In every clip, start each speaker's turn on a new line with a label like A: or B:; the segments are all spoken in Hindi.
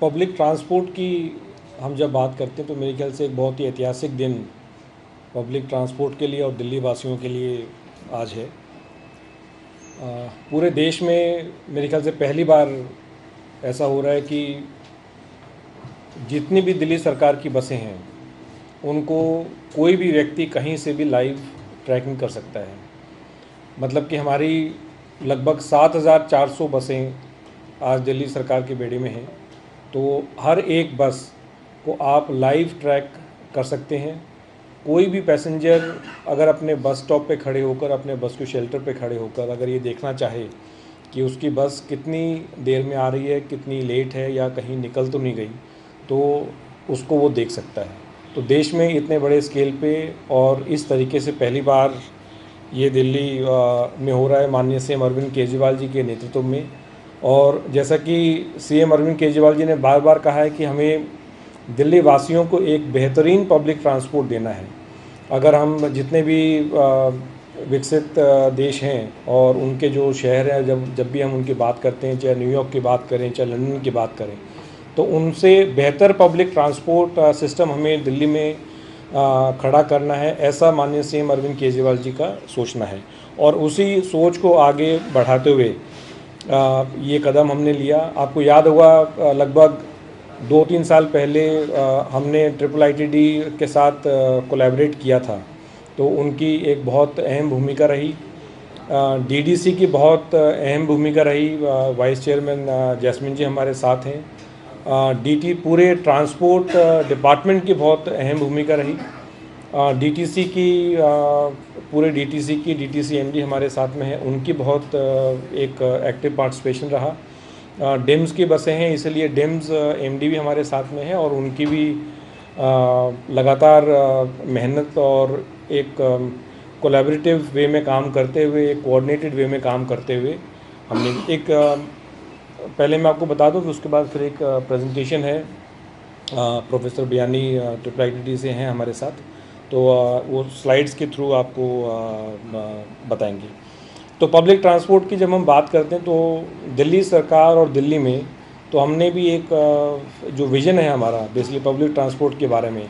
A: पब्लिक ट्रांसपोर्ट की हम जब बात करते हैं तो मेरे ख्याल से एक बहुत ही ऐतिहासिक दिन पब्लिक ट्रांसपोर्ट के लिए और दिल्ली वासियों के लिए आज है। पूरे देश में मेरे ख्याल से पहली बार ऐसा हो रहा है कि जितनी भी दिल्ली सरकार की बसें हैं उनको कोई भी व्यक्ति कहीं से भी लाइव ट्रैकिंग कर सकता है। मतलब कि हमारी लगभग 7,400 बसें आज दिल्ली सरकार के बेड़े में हैं, तो हर एक बस को आप लाइव ट्रैक कर सकते हैं। कोई भी पैसेंजर अगर अपने बस स्टॉप पे खड़े होकर, अपने बस के शेल्टर पे खड़े होकर अगर ये देखना चाहे कि उसकी बस कितनी देर में आ रही है, कितनी लेट है या कहीं निकल तो नहीं गई, तो उसको वो देख सकता है। तो देश में इतने बड़े स्केल पे और इस तरीके से पहली बार ये दिल्ली में हो रहा है माननीय सीएम अरविंद केजरीवाल जी के नेतृत्व में। और जैसा कि सीएम अरविंद केजरीवाल जी ने बार बार कहा है कि हमें दिल्ली वासियों को एक बेहतरीन पब्लिक ट्रांसपोर्ट देना है। अगर हम जितने भी विकसित देश हैं और उनके जो शहर हैं, जब भी हम उनकी बात करते हैं, चाहे न्यूयॉर्क की बात करें, चाहे लंदन की बात करें, तो उनसे बेहतर पब्लिक ट्रांसपोर्ट सिस्टम हमें दिल्ली में खड़ा करना है, ऐसा माननीय सीएम अरविंद केजरीवाल जी का सोचना है। और उसी सोच को आगे बढ़ाते हुए ये कदम हमने लिया। आपको याद होगा लगभग 2-3 साल पहले हमने IIITD के साथ कोलैबोरेट किया था, तो उनकी एक बहुत अहम भूमिका रही। DDC की बहुत अहम भूमिका रही। वाइस चेयरमैन जैस्मिन जी हमारे साथ हैं। पूरे ट्रांसपोर्ट डिपार्टमेंट की बहुत अहम भूमिका रही। DTC की पूरे DTC MD हमारे साथ में है, उनकी बहुत एक एक्टिव पार्टिसिपेशन रहा। डिम्स की बसें हैं, इसलिए डिम्स MD भी हमारे साथ में है और उनकी भी लगातार मेहनत और एक कोलैबोरेटिव वे में काम करते हुए, एक कोऑर्डिनेटेड वे में काम करते हुए हमने एक पहले मैं आपको बता दूं कि उसके बाद फिर एक प्रेजेंटेशन है। प्रोफेसर बियानी IIITD से हैं हमारे साथ, तो वो स्लाइड्स के थ्रू आपको बताएंगे। तो पब्लिक ट्रांसपोर्ट की जब हम बात करते हैं तो दिल्ली सरकार और दिल्ली में तो हमने भी एक जो विज़न है हमारा बेसिकली पब्लिक ट्रांसपोर्ट के बारे में,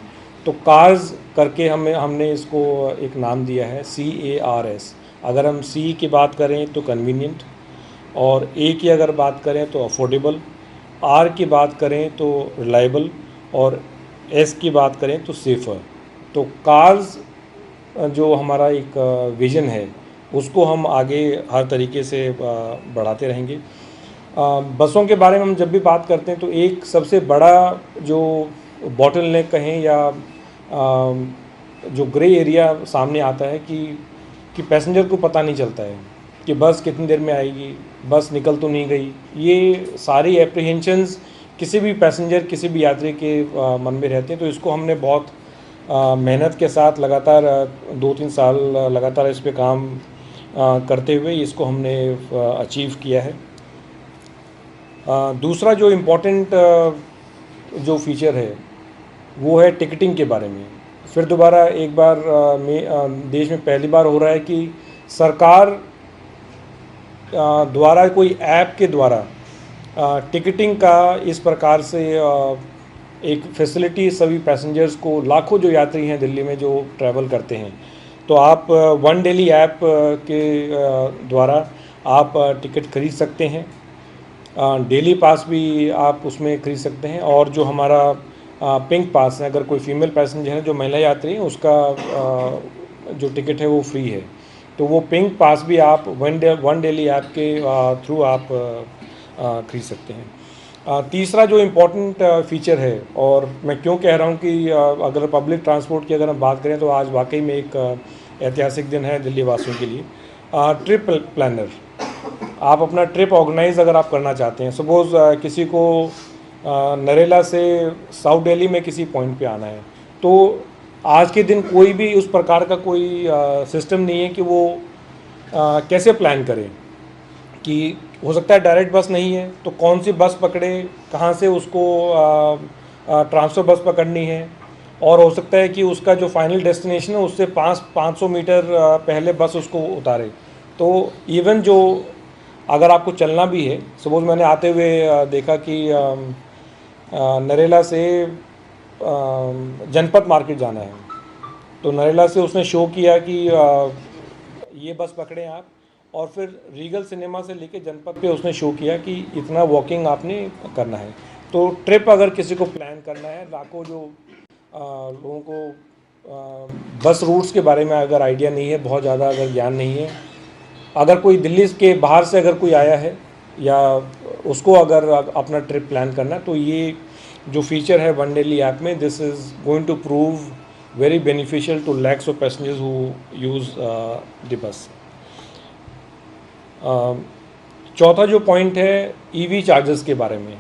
A: तो कार्स करके हमने इसको एक नाम दिया है, CARS। अगर हम C की बात करें तो कन्वीनियंट, और A की अगर बात करें तो अफोर्डेबल, R की बात करें तो रिलायबल, और S की बात करें तो सेफ़र। तो कार्स जो हमारा एक विज़न है उसको हम आगे हर तरीके से बढ़ाते रहेंगे। बसों के बारे में हम जब भी बात करते हैं तो एक सबसे बड़ा जो बॉटलनेक कहें या जो ग्रे एरिया सामने आता है कि पैसेंजर को पता नहीं चलता है कि बस कितनी देर में आएगी, बस निकल तो नहीं गई। ये सारी एप्रीहेंशंस किसी भी पैसेंजर, किसी भी यात्री के मन में रहते हैं। तो इसको हमने बहुत मेहनत के साथ लगातार 2-3 साल लगातार इस पे काम करते हुए इसको हमने अचीव किया है। दूसरा जो इम्पोर्टेंट जो फीचर है वो है टिकटिंग के बारे में। फिर दोबारा एक बार देश में पहली बार हो रहा है कि सरकार द्वारा कोई ऐप के द्वारा टिकटिंग का इस प्रकार से एक फैसिलिटी सभी पैसेंजर्स को, लाखों जो यात्री हैं दिल्ली में जो ट्रैवल करते हैं, तो आप वन डेली ऐप के द्वारा आप टिकट खरीद सकते हैं। डेली पास भी आप उसमें खरीद सकते हैं। और जो हमारा पिंक पास है, अगर कोई फीमेल पैसेंजर है जो महिला यात्री है उसका जो टिकट है वो फ्री है। तो वो पिंक पास भी आप वन डेली ऐप के थ्रू आप खरीद सकते हैं। तीसरा जो इम्पोर्टेंट फीचर है, और मैं क्यों कह रहा हूँ कि अगर पब्लिक ट्रांसपोर्ट की अगर हम बात करें तो आज वाकई में एक ऐतिहासिक दिन है दिल्ली वासियों के लिए। ट्रिप प्लानर, आप अपना ट्रिप ऑर्गेनाइज अगर आप करना चाहते हैं, सपोज़ किसी को नरेला से साउथ दिल्ली में किसी पॉइंट पे आना है, तो आज के दिन कोई भी उस प्रकार का कोई सिस्टम नहीं है कि वो कैसे प्लान करें। कि हो सकता है डायरेक्ट बस नहीं है तो कौन सी बस पकड़े, कहाँ से उसको ट्रांसफ़र बस पकड़नी है, और हो सकता है कि उसका जो फाइनल डेस्टिनेशन है उससे 500 मीटर पहले बस उसको उतारे। तो इवन जो अगर आपको चलना भी है, सपोज़ मैंने आते हुए देखा कि नरेला से जनपद मार्केट जाना है। तो नरेला से उसने शो किया कि ये बस पकड़ें आप, और फिर रीगल सिनेमा से लेके जनपद पे उसने शो किया कि इतना वॉकिंग आपने करना है। तो ट्रिप अगर किसी को प्लान करना है, लाखों जो लोगों को बस रूट्स के बारे में अगर आइडिया नहीं है, बहुत ज़्यादा अगर ज्ञान नहीं है, अगर कोई दिल्ली के बाहर से अगर कोई आया है या उसको अगर अपना ट्रिप प्लान करना, तो ये जो फीचर है वन डेली ऐप में, this is going to prove very beneficial to lakhs of passengers who use the bus. चौथा जो पॉइंट है ईवी चार्जर्स के बारे में,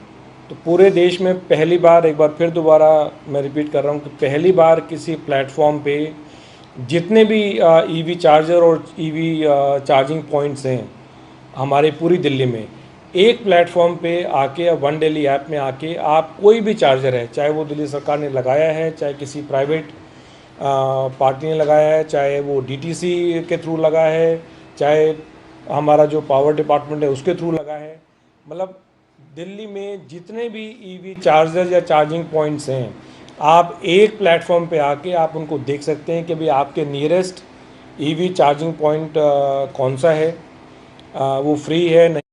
A: तो पूरे देश में पहली बार, एक बार फिर दोबारा मैं रिपीट कर रहा हूँ कि पहली बार किसी प्लेटफॉर्म पे जितने भी ईवी चार्जर और ईवी चार्जिंग पॉइंट्स हैं हमारे पूरी दिल्ली में, एक प्लेटफॉर्म पे आके, वन डेली ऐप में आके आप कोई भी चार्जर है, चाहे वो दिल्ली सरकार ने लगाया है, चाहे किसी प्राइवेट पार्टी ने लगाया है, चाहे वो डीटीसी के थ्रू लगा है, चाहे हमारा जो पावर डिपार्टमेंट है उसके थ्रू लगा है, मतलब दिल्ली में जितने भी ईवी चार्जर या चार्जिंग पॉइंट्स हैं, आप एक प्लेटफॉर्म पे आके आप उनको देख सकते हैं कि भाई आपके नियरेस्ट ईवी चार्जिंग पॉइंट कौन सा है, वो फ्री है नहीं।